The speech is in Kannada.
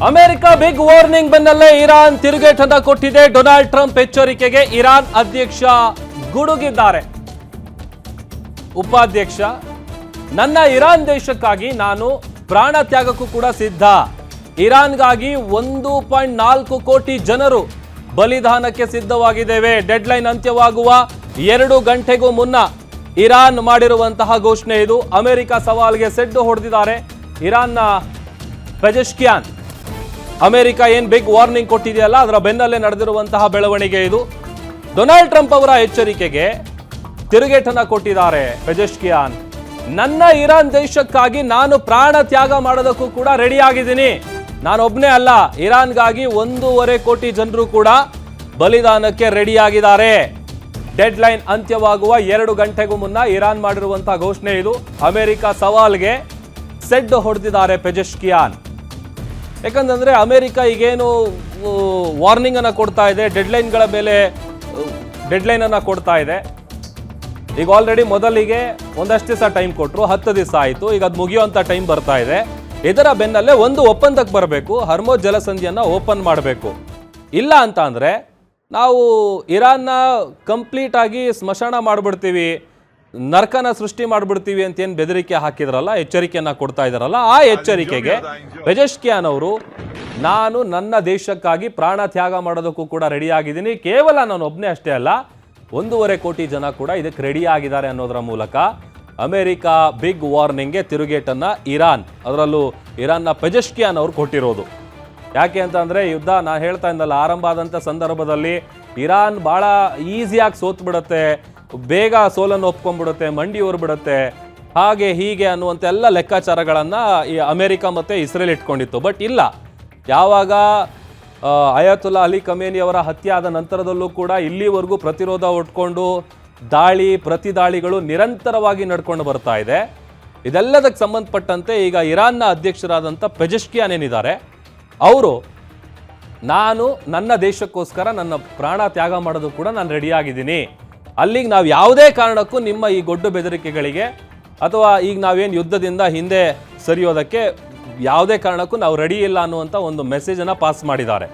ಅಮೆರಿಕ ಬಿಗ್ ವಾರ್ನಿಂಗ್ ಬೆನ್ನಲ್ಲೇ ಇರಾನ್ ತಿರುಗೇಟನ್ನ ಕೊಟ್ಟಿದೆ. ಡೊನಾಲ್ಡ್ ಟ್ರಂಪ್ ಎಚ್ಚರಿಕೆಗೆ ಇರಾನ್ ಅಧ್ಯಕ್ಷ ಗುಡುಗಿದ್ದಾರೆ. ಉಪಾಧ್ಯಕ್ಷ, ನನ್ನ ಇರಾನ್ ದೇಶಕ್ಕಾಗಿ ನಾನು ಪ್ರಾಣ ತ್ಯಾಗಕ್ಕೂ ಕೂಡ ಸಿದ್ಧ. ಇರಾನ್ಗಾಗಿ 1.4 ಕೋಟಿ ಜನರು ಬಲಿದಾನಕ್ಕೆ ಸಿದ್ಧವಾಗಿದ್ದೇವೆ. ಡೆಡ್ಲೈನ್ ಅಂತ್ಯವಾಗುವ 2 ಗಂಟೆಗೂ ಮುನ್ನ ಇರಾನ್ ಮಾಡಿರುವಂತಹ ಘೋಷಣೆ ಇದು. ಅಮೆರಿಕ ಸವಾಲ್ಗೆ ಸೆಡ್ಡು ಹೊಡೆದಿದ್ದಾರೆ ಇರಾನ್ನ ಪೆಜೆಶ್ಕಿಯಾನ್. ಅಮೆರಿಕ ಏನ್ ಬಿಗ್ ವಾರ್ನಿಂಗ್ ಕೊಟ್ಟಿದೆಯಲ್ಲ, ಅದರ ಬೆನ್ನಲ್ಲೇ ನಡೆದಿರುವಂತಹ ಬೆಳವಣಿಗೆ ಇದು. ಡೊನಾಲ್ಡ್ ಟ್ರಂಪ್ ಅವರ ಎಚ್ಚರಿಕೆಗೆ ತಿರುಗೇಟನ್ನ ಕೊಟ್ಟಿದ್ದಾರೆ ಪೆಜೆಶ್ಕಿಯಾನ್. ನನ್ನ ಇರಾನ್ ದೇಶಕ್ಕಾಗಿ ನಾನು ಪ್ರಾಣ ತ್ಯಾಗ ಮಾಡೋದಕ್ಕೂ ಕೂಡ ರೆಡಿ ಆಗಿದ್ದೀನಿ. ನಾನೊಬ್ಬನೇ ಅಲ್ಲ, ಇರಾನ್ಗಾಗಿ 1.5 ಕೋಟಿ ಜನರು ಕೂಡ ಬಲಿದಾನಕ್ಕೆ ರೆಡಿಯಾಗಿದ್ದಾರೆ. ಡೆಡ್ ಲೈನ್ ಅಂತ್ಯವಾಗುವ 2 ಗಂಟೆಗೂ ಮುನ್ನ ಇರಾನ್ ಮಾಡಿರುವಂತಹ ಘೋಷಣೆ ಇದು. ಅಮೆರಿಕ ಸವಾಲ್ಗೆ ಸೆಡ್ ಹೊಡೆದಿದ್ದಾರೆ ಪೆಜೆಶ್ಕಿಯಾನ್. ಯಾಕಂತಂದ್ರೆ ಅಮೆರಿಕ ಈಗೇನು ವಾರ್ನಿಂಗ್ ಅನ್ನ ಕೊಡ್ತಾ ಇದೆ, ಡೆಡ್ಲೈನ್ಗಳ ಮೇಲೆ ಡೆಡ್ಲೈನ್ ಅನ್ನ ಕೊಡ್ತಾ ಇದೆ. ಈಗ ಆಲ್ರೆಡಿ ಮೊದಲಿಗೆ ಒಂದಷ್ಟು ದಿವಸ ಟೈಮ್ ಕೊಟ್ಟರು, 10 ದಿವಸ ಆಯಿತು. ಈಗ ಅದು ಮುಗಿಯುವಂಥ ಟೈಮ್ ಬರ್ತಾ ಇದೆ. ಇದರ ಬೆನ್ನಲ್ಲೇ ಒಂದು ಒಪ್ಪಂದಕ್ಕೆ ಬರಬೇಕು, ಹರ್ಮೋಜ್ ಜಲಸಂಧಿಯನ್ನು ಓಪನ್ ಮಾಡಬೇಕು. ಇಲ್ಲ ಅಂತ ಅಂದರೆ ನಾವು ಇರಾನ್ನ ಕಂಪ್ಲೀಟ್ ಆಗಿ ಸ್ಮಶಾನ ಮಾಡಿಬಿಡ್ತೀವಿ, ನರ್ಕನ ಸೃಷ್ಟಿ ಮಾಡಿಬಿಡ್ತೀವಿ ಅಂತ ಏನು ಬೆದರಿಕೆ ಹಾಕಿದ್ರಲ್ಲ, ಎಚ್ಚರಿಕೆಯನ್ನು ಕೊಡ್ತಾ ಇದ್ದಾರಲ್ಲ, ಆ ಎಚ್ಚರಿಕೆಗೆ ಪೆಜೆಶ್ಕಿಯಾನ್ ಅವರು ನಾನು ನನ್ನ ದೇಶಕ್ಕಾಗಿ ಪ್ರಾಣ ತ್ಯಾಗ ಮಾಡೋದಕ್ಕೂ ಕೂಡ ರೆಡಿ ಆಗಿದ್ದೀನಿ. ಕೇವಲ ನಾನು ಒಬ್ಬನೇ ಅಷ್ಟೇ ಅಲ್ಲ, 1.5 ಕೋಟಿ ಜನ ಕೂಡ ಇದಕ್ಕೆ ರೆಡಿ ಆಗಿದ್ದಾರೆ ಅನ್ನೋದರ ಮೂಲಕ ಅಮೆರಿಕ ಬಿಗ್ ವಾರ್ನಿಂಗ್ಗೆ ತಿರುಗೇಟನ್ನ ಇರಾನ್, ಅದರಲ್ಲೂ ಇರಾನ್ನ ಪೆಜೆಶ್ಕಿಯಾನ್ ಅವರು ಕೊಟ್ಟಿರೋದು. ಯಾಕೆ ಅಂತ ಅಂದರೆ ಯುದ್ಧ ನಾನು ಹೇಳ್ತಾ ಇದ್ದಲ್ಲ, ಆರಂಭ ಆದಂಥ ಸಂದರ್ಭದಲ್ಲಿ ಇರಾನ್ ಭಾಳ ಈಸಿಯಾಗಿ ಸೋತು ಬಿಡುತ್ತೆ, ಬೇಗ ಸೋಲನ್ನು ಒಪ್ಕೊಂಡ್ಬಿಡುತ್ತೆ, ಮಂಡಿ ಬಿಡುತ್ತೆ, ಹಾಗೆ ಹೀಗೆ ಅನ್ನುವಂಥ ಎಲ್ಲ ಲೆಕ್ಕಾಚಾರಗಳನ್ನು ಈ ಅಮೆರಿಕ ಮತ್ತು ಇಸ್ರೇಲ್ ಇಟ್ಕೊಂಡಿತ್ತು. ಬಟ್ ಇಲ್ಲ, ಯಾವಾಗ ಅಯತುಲ್ಲಾ ಅಲಿ ಖಮೇನಿ ಅವರ ಹತ್ಯೆ ಆದ ನಂತರದಲ್ಲೂ ಕೂಡ ಇಲ್ಲಿವರೆಗೂ ಪ್ರತಿರೋಧ ಒಟ್ಕೊಂಡು ಪ್ರತಿ ದಾಳಿಗಳು ನಿರಂತರವಾಗಿ ನಡ್ಕೊಂಡು ಬರ್ತಾ ಇದೆ. ಇದೆಲ್ಲದಕ್ಕೆ ಸಂಬಂಧಪಟ್ಟಂತೆ ಈಗ ಇರಾನ್ನ ಅಧ್ಯಕ್ಷರಾದಂಥ ಪೆಜೆಶ್ಕಿಯಾನ್ ಏನಿದ್ದಾರೆ, ಅವರು ನಾನು ನನ್ನ ದೇಶಕ್ಕೋಸ್ಕರ ನನ್ನ ಪ್ರಾಣ ತ್ಯಾಗ ಮಾಡೋದು ಕೂಡ ನಾನು ರೆಡಿಯಾಗಿದ್ದೀನಿ. ಅಲ್ಲಿಗೆ ನಾವು ಯಾವುದೇ ಕಾರಣಕ್ಕೂ ನಿಮ್ಮ ಈ ಗೊಡ್ಡು ಬೆದರಿಕೆಗಳಿಗೆ ಅಥವಾ ಈಗ ನಾವೇನು ಯುದ್ಧದಿಂದ ಹಿಂದೆ ಸರಿಯೋದಕ್ಕೆ ಯಾವುದೇ ಕಾರಣಕ್ಕೂ ನಾವು ರೆಡಿ ಇಲ್ಲ ಅನ್ನುವಂಥ ಒಂದು ಮೆಸೇಜನ್ನು ಪಾಸ್ ಮಾಡಿದ್ದಾರೆ.